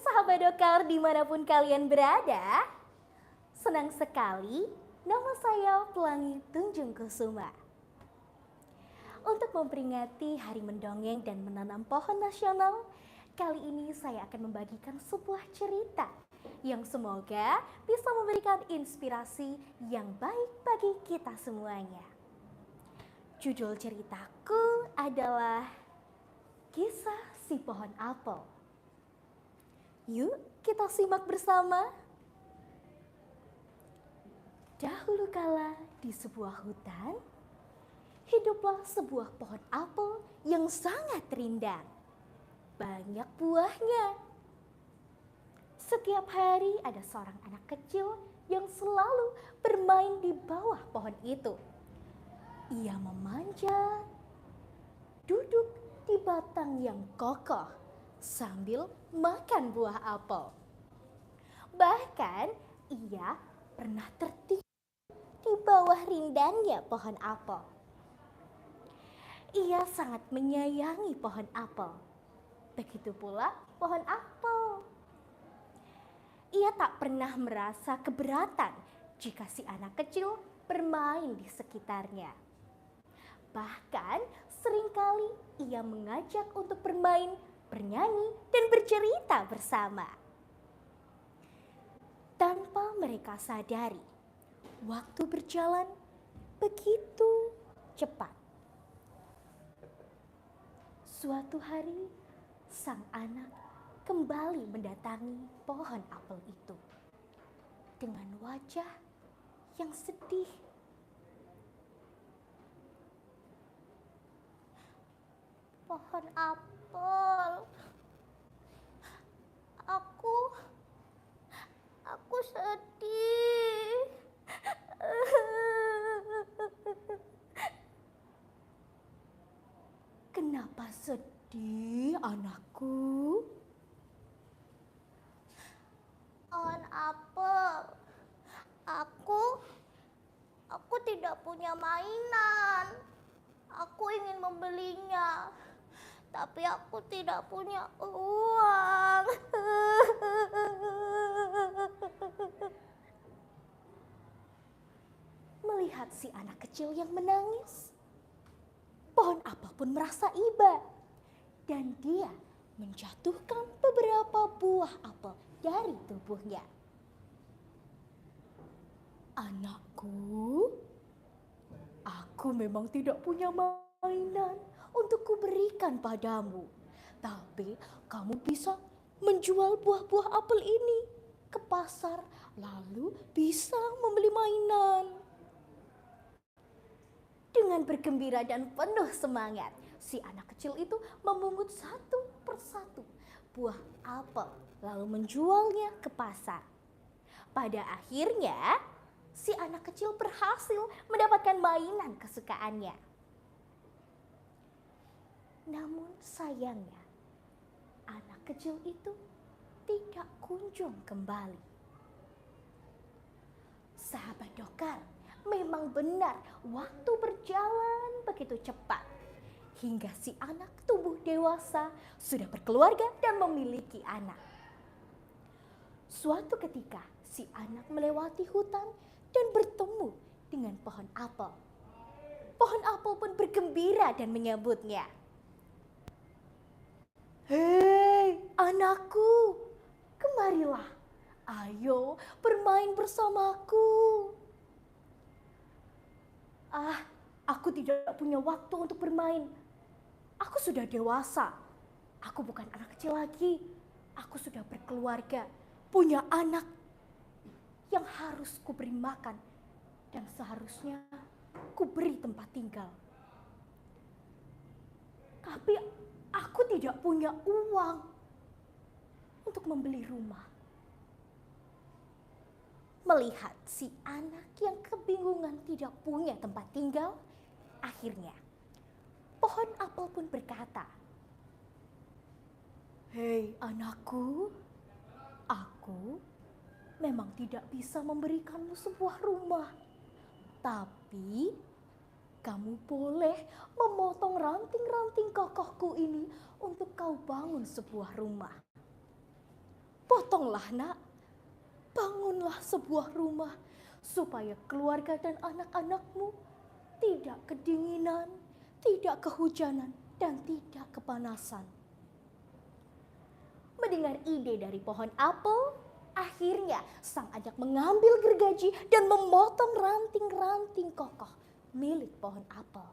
sahabat Dokar dimanapun kalian berada. Senang sekali, nama saya Pelangi Tunjung Kusuma. Untuk memperingati Hari Mendongeng dan Menanam Pohon Nasional, kali ini saya akan membagikan sebuah cerita yang semoga bisa memberikan inspirasi yang baik bagi kita semuanya. Judul ceritaku adalah Kisah Si Pohon Apel. Yuk kita simak bersama. Dahulu kala di sebuah hutan, hiduplah sebuah pohon apel yang sangat rindang. Banyak buahnya. Setiap hari ada seorang anak kecil yang selalu bermain di bawah pohon itu. Ia memanjat, duduk di batang yang kokoh sambil makan buah apel. Bahkan ia pernah tertidur di bawah rindangnya pohon apel. Ia sangat menyayangi pohon apel. Begitu pula pohon apel. Ia tak pernah merasa keberatan jika si anak kecil bermain di sekitarnya. Bahkan seringkali ia mengajak untuk bermain, bernyanyi, dan bercerita bersama. Tanpa mereka sadari, waktu berjalan begitu cepat. Suatu hari, sang anak kembali mendatangi pohon apel itu dengan wajah yang sedih. Pohon apel, aku sedih. Kenapa sedih, anakku? Pohon apel, aku tidak punya mainan. Aku ingin membelinya, tapi aku tidak punya uang. Melihat si anak kecil yang menangis, pohon apel pun merasa iba dan dia menjatuhkan beberapa buah apel dari tubuhnya. Anakku, aku memang tidak punya mainan untuk kuberikan padamu. Tapi kamu bisa menjual buah-buah apel ini ke pasar lalu bisa membeli mainan. Dengan bergembira dan penuh semangat, si anak kecil itu memungut satu persatu buah apel lalu menjualnya ke pasar. Pada akhirnya, si anak kecil berhasil mendapatkan mainan kesukaannya. Namun sayangnya, anak kecil itu tidak kunjung kembali. Sahabat Dokar, memang benar waktu berjalan begitu cepat. Hingga si anak tumbuh dewasa, sudah berkeluarga dan memiliki anak. Suatu ketika si anak melewati hutan dan bertemu dengan pohon apel. Pohon apel pun bergembira dan menyambutnya. Hei anakku, kemarilah. Ayo bermain bersamaku. Aku tidak punya waktu untuk bermain. Aku sudah dewasa. Aku bukan anak kecil lagi. Aku sudah berkeluarga, punya anak yang harus kuberi makan dan seharusnya kuberi tempat tinggal. Tapi aku tidak punya uang untuk membeli rumah. Melihat si anak yang kebingungan tidak punya tempat tinggal, akhirnya pohon apel pun berkata, "Hei anakku, aku memang tidak bisa memberikanmu sebuah rumah. Tapi kamu boleh memotong ranting-ranting kokohku ini untuk kau bangun sebuah rumah. Potonglah nak, bangunlah sebuah rumah supaya keluarga dan anak-anakmu tidak kedinginan, tidak kehujanan, dan tidak kepanasan. Mendengar ide dari pohon apel, akhirnya sang anak mengambil gergaji dan memotong ranting-ranting kokoh milik pohon apel.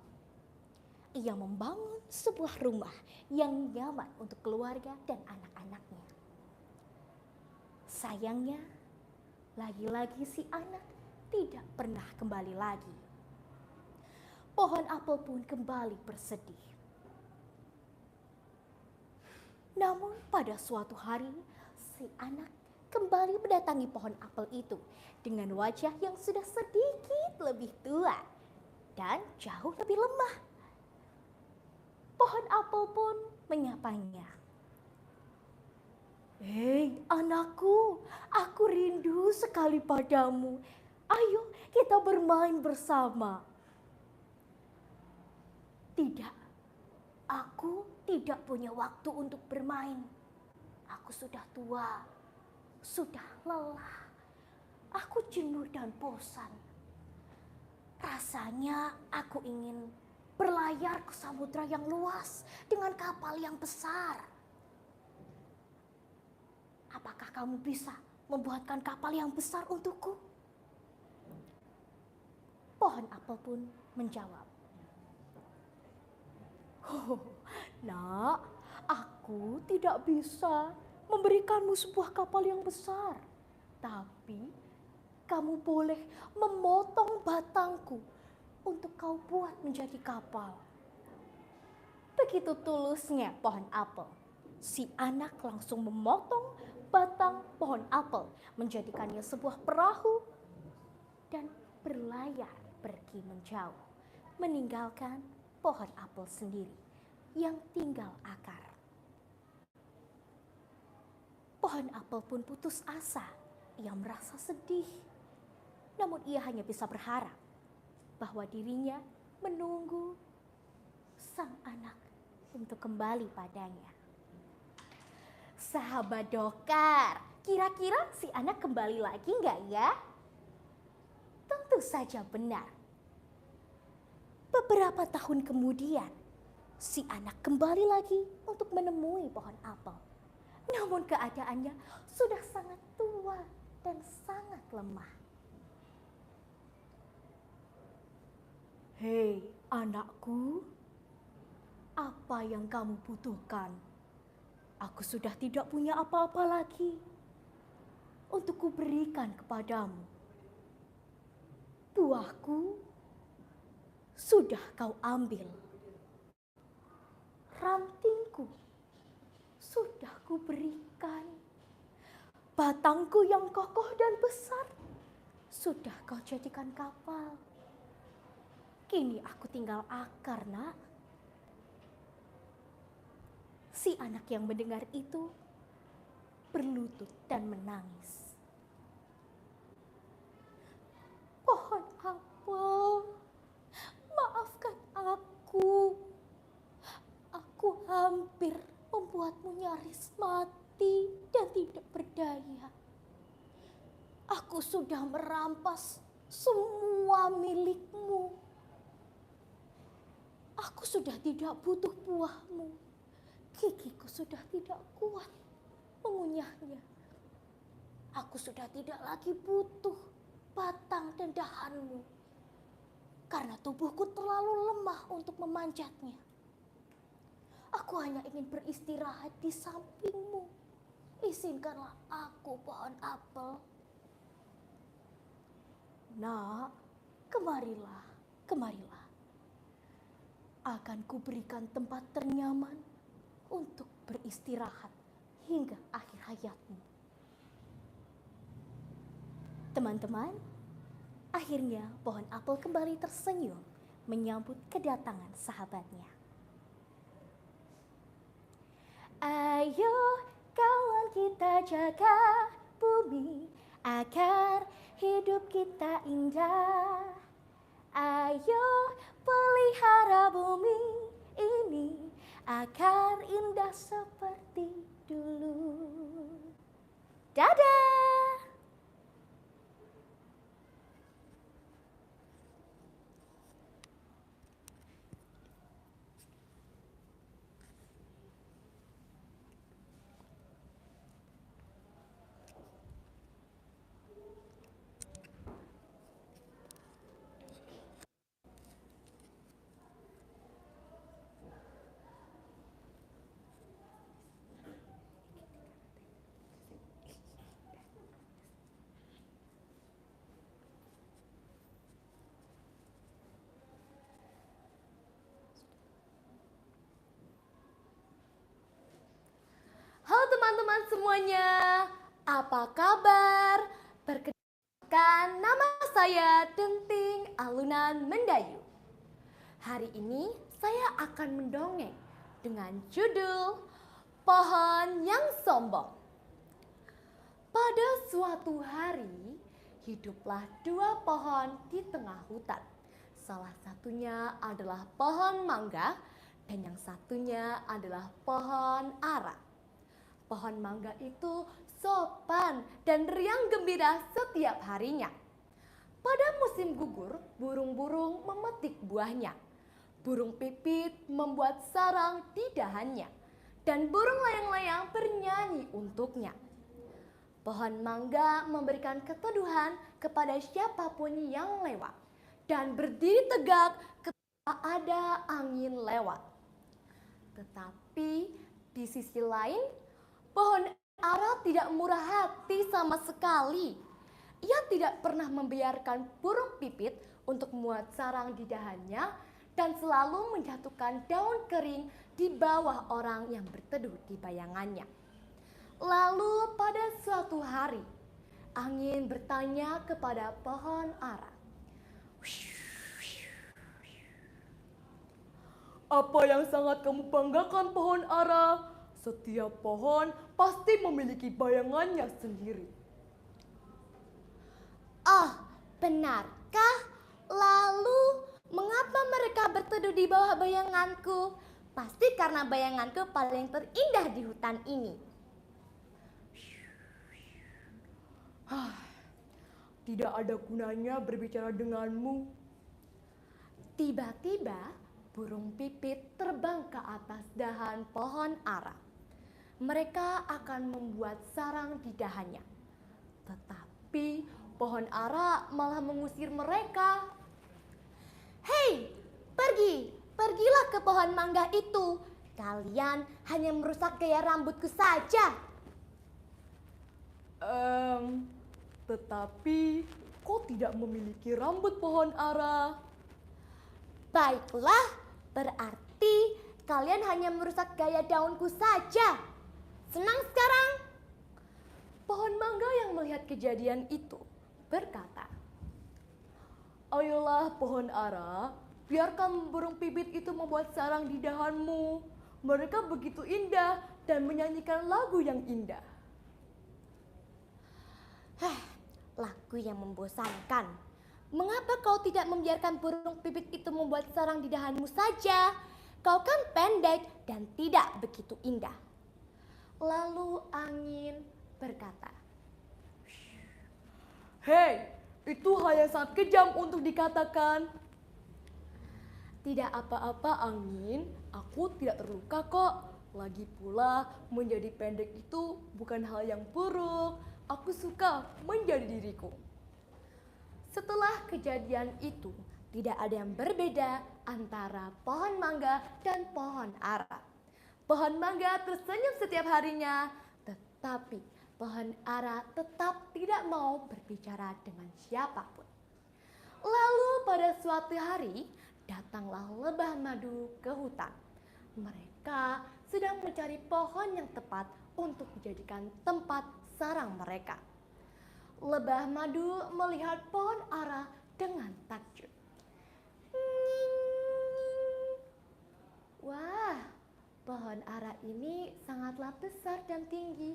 Ia membangun sebuah rumah yang nyaman untuk keluarga dan anak-anaknya. Sayangnya, lagi-lagi si anak tidak pernah kembali lagi. Pohon apel pun kembali bersedih. Namun pada suatu hari, si anak kembali mendatangi pohon apel itu dengan wajah yang sudah sedikit lebih tua dan jauh lebih lemah. Pohon apel pun menyapanya. "Hei anakku, aku rindu sekali padamu. Ayo kita bermain bersama." "Tidak, aku tidak punya waktu untuk bermain. Aku sudah tua, sudah lelah. Aku jenuh dan bosan. Rasanya aku ingin berlayar ke samudra yang luas dengan kapal yang besar. Apakah kamu bisa membuatkan kapal yang besar untukku?" Pohon apel pun menjawab, "Oh, nak, aku tidak bisa memberikanmu sebuah kapal yang besar. Tapi kamu boleh memotong batangku untuk kau buat menjadi kapal." Begitu tulusnya pohon apel. Si anak langsung memotong batang pohon apel, menjadikannya sebuah perahu dan berlayar pergi menjauh, meninggalkan pohon apel sendiri yang tinggal akar. Pohon apel pun putus asa. Ia merasa sedih. Namun ia hanya bisa berharap bahwa dirinya menunggu sang anak untuk kembali padanya. Sahabat Dokar, kira-kira si anak kembali lagi nggak ya? Tentu saja benar. Beberapa tahun kemudian, si anak kembali lagi untuk menemui pohon apel. Namun keadaannya sudah sangat tua dan sangat lemah. "Hei anakku, apa yang kamu butuhkan? Aku sudah tidak punya apa-apa lagi untuk kuberikan kepadamu. Buahku sudah kau ambil. Rantingku sudah kuberikan. Batangku yang kokoh dan besar sudah kau jadikan kapal. Kini aku tinggal akar, nak." Si anak yang mendengar itu berlutut dan menangis. "Pohon apel, maafkan aku. Aku hampir membuatmu nyaris mati dan tidak berdaya. Aku sudah merampas semua milikmu. Aku sudah tidak butuh buahmu. Gigiku sudah tidak kuat mengunyahnya. Aku sudah tidak lagi butuh batang dan dahanmu, karena tubuhku terlalu lemah untuk memanjatnya. Aku hanya ingin beristirahat di sampingmu. Izinkanlah aku, pohon apel." "Nak, kemarilah, kemarilah. Akan kuberikan tempat ternyaman untuk beristirahat hingga akhir hayatmu." Teman-teman, akhirnya pohon apel kembali tersenyum menyambut kedatangan sahabatnya. Ayo kawan, kita jaga bumi agar hidup kita indah. Ayo pelihara bumi ini agar indah seperti dulu. Dadah! Halo teman-teman semuanya, apa kabar? Perkenalkan, nama saya Denting Alunan Mendayu. Hari ini saya akan mendongeng dengan judul Pohon yang Sombong. Pada suatu hari, hiduplah dua pohon di tengah hutan. Salah satunya adalah pohon mangga dan yang satunya adalah pohon ara. Pohon mangga itu sopan dan riang gembira setiap harinya. Pada musim gugur, burung-burung memetik buahnya. Burung pipit membuat sarang di dahannya. Dan burung layang-layang bernyanyi untuknya. Pohon mangga memberikan keteduhan kepada siapapun yang lewat. Dan berdiri tegak ketika ada angin lewat. Tetapi di sisi lain, pohon ara tidak murah hati sama sekali. Ia tidak pernah membiarkan burung pipit untuk membuat sarang di dahannya dan selalu menjatuhkan daun kering di bawah orang yang berteduh di bayangannya. Lalu pada suatu hari, angin bertanya kepada pohon ara. Apa yang sangat kamu banggakan pohon ara? Setiap pohon pasti memiliki bayangannya sendiri. Oh, benarkah? Lalu, mengapa mereka berteduh di bawah bayanganku? Pasti karena bayanganku paling terindah di hutan ini. Tidak ada gunanya berbicara denganmu. Tiba-tiba, burung pipit terbang ke atas dahan pohon ara. Mereka akan membuat sarang di dahannya. Tetapi pohon ara malah mengusir mereka. Hei, pergilah ke pohon mangga itu. Kalian hanya merusak gaya rambutku saja. Tetapi kau tidak memiliki rambut pohon ara. Baiklah, berarti kalian hanya merusak gaya daunku saja. Senang sekarang? Pohon mangga yang melihat kejadian itu berkata, ayolah pohon ara, biarkan burung pipit itu membuat sarang di dahanmu. Mereka begitu indah dan menyanyikan lagu yang indah. Lagu yang membosankan. Mengapa kau tidak membiarkan burung pipit itu membuat sarang di dahanmu saja? Kau kan pendek dan tidak begitu indah. Lalu angin berkata, hei, itu hal yang sangat kejam untuk dikatakan. Tidak apa-apa angin, aku tidak terluka kok. Lagi pula menjadi pendek itu bukan hal yang buruk. Aku suka menjadi diriku. Setelah kejadian itu, tidak ada yang berbeda antara pohon mangga dan pohon ara. Pohon mangga tersenyum setiap harinya, tetapi pohon ara tetap tidak mau berbicara dengan siapapun. Lalu pada suatu hari, datanglah lebah madu ke hutan. Mereka sedang mencari pohon yang tepat untuk dijadikan tempat sarang mereka. Lebah madu melihat pohon ara dengan takjub. Wah, pohon ara ini sangatlah besar dan tinggi,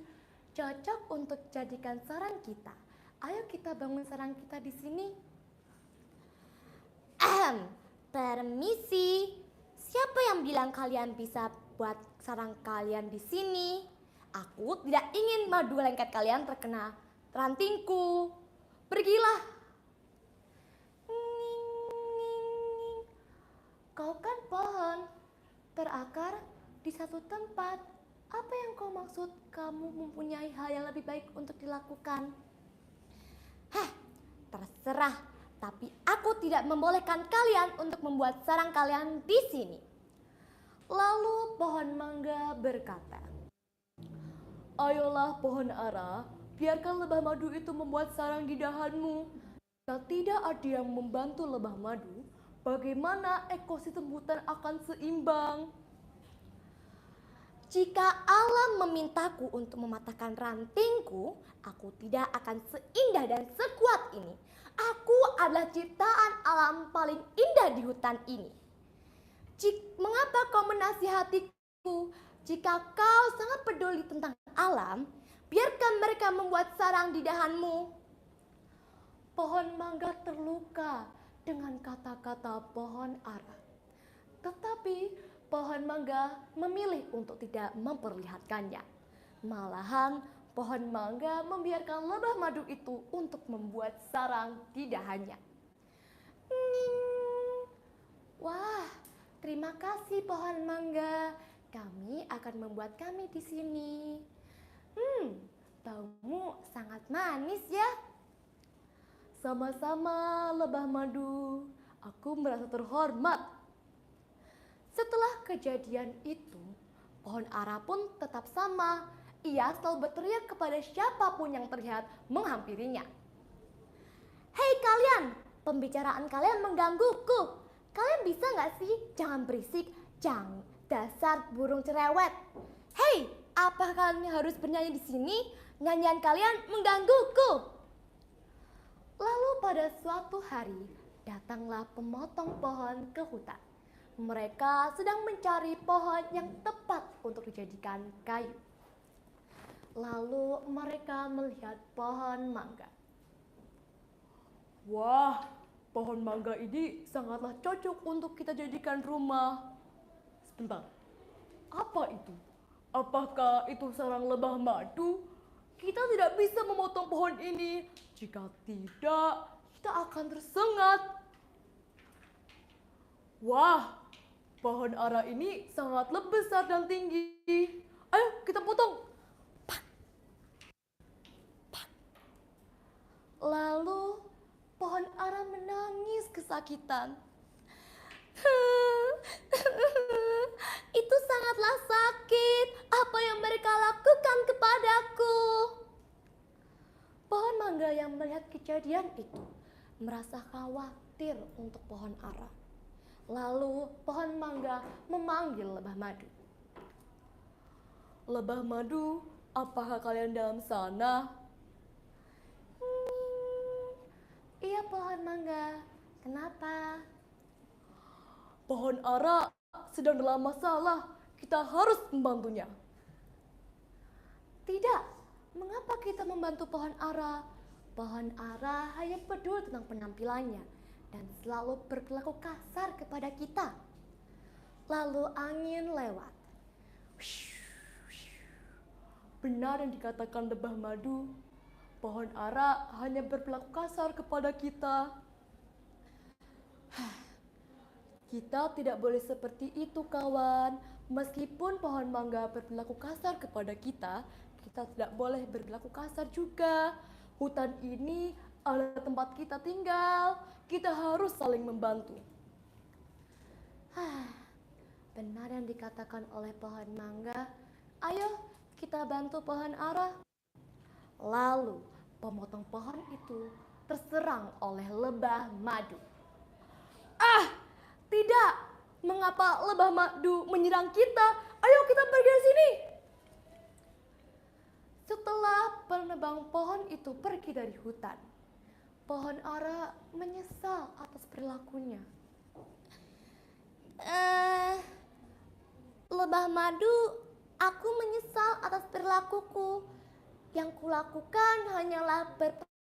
cocok untuk jadikan sarang kita. Ayo kita bangun sarang kita di sini. Permisi, siapa yang bilang kalian bisa buat sarang kalian di sini? Aku tidak ingin madu lengket kalian terkena rantingku. Pergilah. Kau kan pohon, terakar di satu tempat. Apa yang kau maksud kamu mempunyai hal yang lebih baik untuk dilakukan? Terserah, tapi aku tidak membolehkan kalian untuk membuat sarang kalian di sini. Lalu pohon mangga berkata, ayolah pohon ara, biarkan lebah madu itu membuat sarang di dahanmu. Jika tidak ada yang membantu lebah madu, bagaimana ekosistem hutan akan seimbang? Jika alam memintaku untuk mematahkan rantingku, aku tidak akan seindah dan sekuat ini. Aku adalah ciptaan alam paling indah di hutan ini. Mengapa kau menasihatiku? Jika kau sangat peduli tentang alam, biarkan mereka membuat sarang di dahanmu. Pohon mangga terluka dengan kata-kata pohon ara. Tetapi pohon mangga memilih untuk tidak memperlihatkannya. Malahan pohon mangga membiarkan lebah madu itu untuk membuat sarang di dahannya. Wah, terima kasih pohon mangga. Kami akan membuat kami di sini. Baumu sangat manis ya. Sama-sama lebah madu. Aku merasa terhormat. Setelah kejadian itu, pohon ara pun tetap sama. Ia selalu berteriak kepada siapapun yang terlihat menghampirinya. Hei kalian, pembicaraan kalian menggangguku. Kalian bisa gak sih jangan berisik, jangan dasar burung cerewet. Hei, apa kalian harus bernyanyi di sini? Nyanyian kalian menggangguku. Lalu pada suatu hari, datanglah pemotong pohon ke hutan. Mereka sedang mencari pohon yang tepat untuk dijadikan kayu. Lalu mereka melihat pohon mangga. Wah, pohon mangga ini sangatlah cocok untuk kita jadikan rumah. Sebentar, apa itu? Apakah itu sarang lebah madu? Kita tidak bisa memotong pohon ini. Jika tidak, kita akan tersengat. Wah, pohon ara ini sangatlah besar dan tinggi. Ayo kita potong. Pak. Pak. Lalu pohon ara menangis kesakitan. Itu sangatlah sakit. Apa yang mereka lakukan kepadaku? Pohon mangga yang melihat kejadian itu merasa khawatir untuk pohon ara. Lalu pohon mangga memanggil lebah madu. Lebah madu, apakah kalian dalam sana? Iya pohon mangga, kenapa? Pohon ara sedang dalam masalah, kita harus membantunya. Tidak, mengapa kita membantu pohon ara? Pohon ara hanya peduli tentang penampilannya dan selalu berlaku kasar kepada kita. Lalu angin lewat. Benar yang dikatakan lebah madu, pohon ara hanya berlaku kasar kepada kita. Kita tidak boleh seperti itu kawan. Meskipun pohon mangga berlaku kasar kepada kita, kita tidak boleh berlaku kasar juga. Hutan ini adalah tempat kita tinggal. Kita harus saling membantu. Benar yang dikatakan oleh pohon mangga. Ayo kita bantu pohon ara. Lalu pemotong pohon itu terserang oleh lebah madu. Tidak, mengapa lebah madu menyerang kita? Ayo kita pergi dari sini. Setelah penebang pohon itu pergi dari hutan, pohon ara menyesal atas perilakunya. Lebah madu, aku menyesal atas perilakuku. Yang kulakukan hanyalah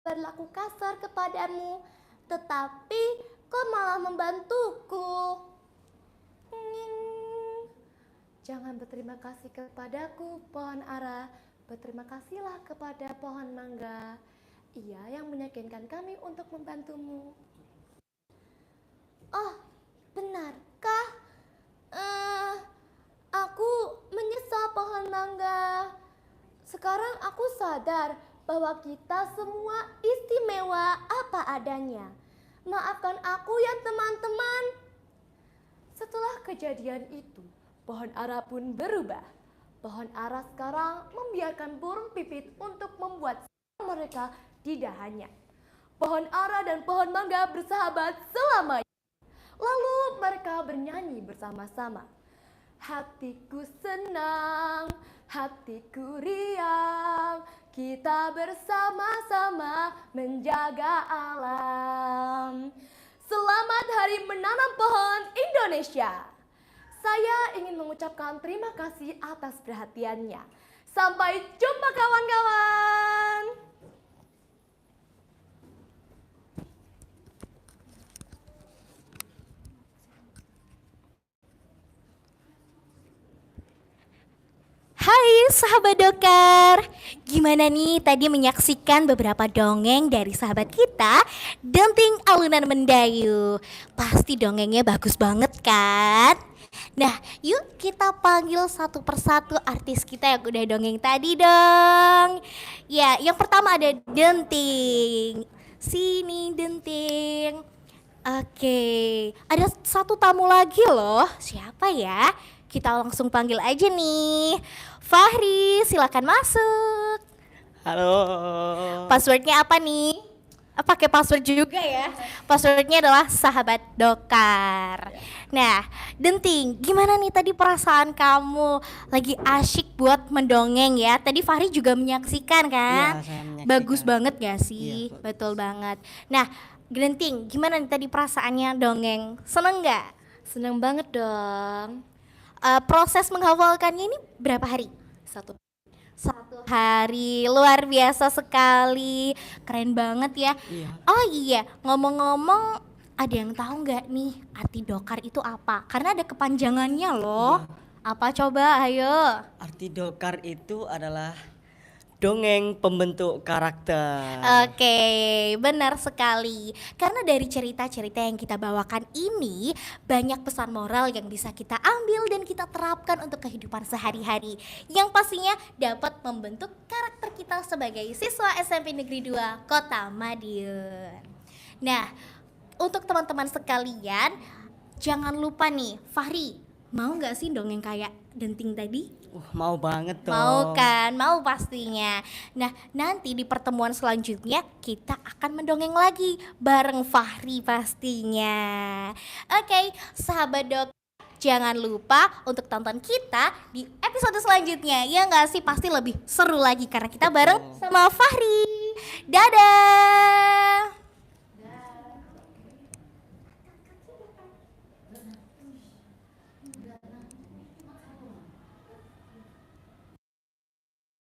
berlaku kasar kepadamu, tetapi kau malah membantuku. Jangan berterima kasih kepadaku, pohon ara. Berterima kasihlah kepada pohon mangga. Ia yang meyakinkan kami untuk membantumu. Oh, benarkah? Aku menyesal pohon mangga. Sekarang aku sadar bahwa kita semua istimewa apa adanya. Maafkan aku ya teman-teman. Setelah kejadian itu, pohon ara pun berubah. Pohon ara sekarang membiarkan burung pipit untuk membuat mereka di dahannya. Pohon ara dan pohon mangga bersahabat selamanya. Lalu mereka bernyanyi bersama-sama. Hatiku senang, hatiku riang, kita bersama-sama menjaga alam. Selamat Hari Menanam Pohon Indonesia. Saya ingin mengucapkan terima kasih atas perhatiannya. Sampai jumpa kawan-kawan. Hai sahabat Dokar, gimana nih tadi menyaksikan beberapa dongeng dari sahabat kita, Denting Alunan Mendayu. Pasti dongengnya bagus banget kan? Nah, yuk kita panggil satu persatu artis kita yang udah dongeng tadi dong. Ya, yang pertama ada Denting. Sini Denting. Oke, ada satu tamu lagi loh. Siapa ya? Kita langsung panggil aja nih. Fahri, silakan masuk. Halo. Passwordnya apa nih? Pakai password juga ya. Passwordnya adalah sahabat Dokar. Nah, Denting, gimana nih tadi perasaan kamu? Lagi asyik buat mendongeng ya. Tadi Fahri juga menyaksikan kan? Iya, saya menyaksikan. Bagus banget gak sih? Iya, Betul banget. Nah, Denting, gimana nih tadi perasaannya dongeng? Seneng nggak? Senang banget dong. Proses menghafalkannya ini berapa hari? Satu Hari, luar biasa sekali, keren banget ya. Iya. Oh iya, ngomong-ngomong, ada yang tahu nggak nih arti Dokar itu apa? Karena ada kepanjangannya loh. Apa coba, ayo. Arti Dokar itu adalah dongeng pembentuk karakter. Oke, benar sekali. Karena dari cerita-cerita yang kita bawakan ini banyak pesan moral yang bisa kita ambil dan kita terapkan untuk kehidupan sehari-hari, yang pastinya dapat membentuk karakter kita sebagai siswa SMP Negeri 2 Kota Madiun. Nah, untuk teman-teman sekalian, jangan lupa nih, Fahri, mau nggak sih dongeng kayak Denting tadi? Mau banget dong. Mau kan? Mau pastinya. Nah, nanti di pertemuan selanjutnya kita akan mendongeng lagi bareng Fahri pastinya. Oke, sahabat Dok, jangan lupa untuk tonton kita di episode selanjutnya. Ya nggak sih? Pasti lebih seru lagi karena kita bareng sama Fahri. Dadah!